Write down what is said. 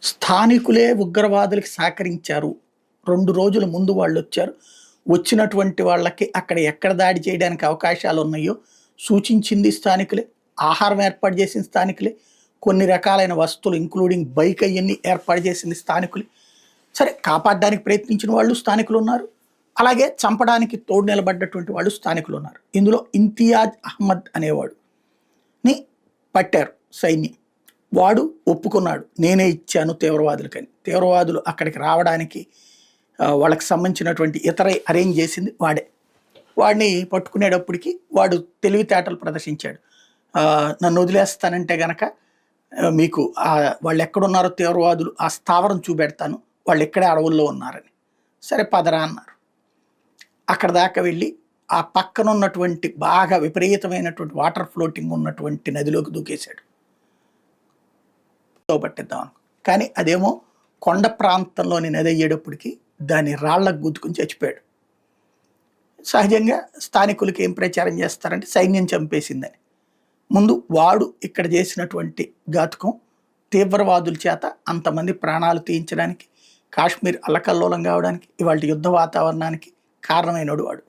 స్థానికులే ఉగ్రవాదులకి సహకరించారు. 2 రోజుల ముందు వాళ్ళొచ్చారు. వచ్చినటువంటి వాళ్ళకి అక్కడ ఎక్కడ దాడి చేయడానికి అవకాశాలున్నాయో సూచించింది స్థానికులే. ఆహారం ఏర్పాటు చేసిన స్థానికులే. కొన్ని రకాలైన వస్తువులు ఇంక్లూడింగ్ బైక్ అయన్నీ ఏర్పాటు చేసింది స్థానికులే. సరే కాపాడడానికి ప్రయత్నించిన వాళ్ళు స్థానికులున్నారు. అలాగే చంపడానికి తోడు నిలబడ్డటువంటి వాళ్ళు స్థానికులున్నారు. ఇందులో ఇంతియాజ్ అహ్మద్ అనేవాడుని పట్టారు సైన్యం. వాడు ఒప్పుకున్నాడు. నేనే ఇచ్చాను తీవ్రవాదులకని. తీవ్రవాదులు అక్కడికి రావడానికి వాళ్ళకి సంబంధించినటువంటి ఇతర అరేంజ్ చేసింది వాడే. వాడిని పట్టుకునేటప్పటికి వాడు తెలివితేటలు ప్రదర్శించాడు. నన్ను వదిలేస్తానంటే గనక మీకు వాళ్ళు ఎక్కడున్నారో తీవ్రవాదులు ఆ స్థావరం చూపెడతాను, వాళ్ళు ఎక్కడే అడవుల్లో ఉన్నారని. సరే పదరా అన్నారు. అక్కడ దాకా వెళ్ళి ఆ పక్కన ఉన్నటువంటి బాగా విపరీతమైనటువంటి వాటర్ ఫ్లోటింగ్ ఉన్నటువంటి నదిలోకి దూకేశాడు పట్టిద్దాం అనుకో. కానీ అదేమో కొండ ప్రాంతంలోని నది అయ్యేటప్పటికి దాని రాళ్లకు గుద్దుకుని చచ్చిపోయాడు. సహజంగా స్థానికులకి ఏం ప్రచారం చేస్తారంటే సైన్యం చంపేసిందని. ముందు వాడు ఇక్కడ చేసినటువంటి ఘాతుకం తీవ్రవాదుల చేత అంతమంది ప్రాణాలు తీయించడానికి, కాశ్మీర్ అల్లకల్లోలం కావడానికి, ఇవాళ యుద్ధ వాతావరణానికి కారణమైనడు వాడు.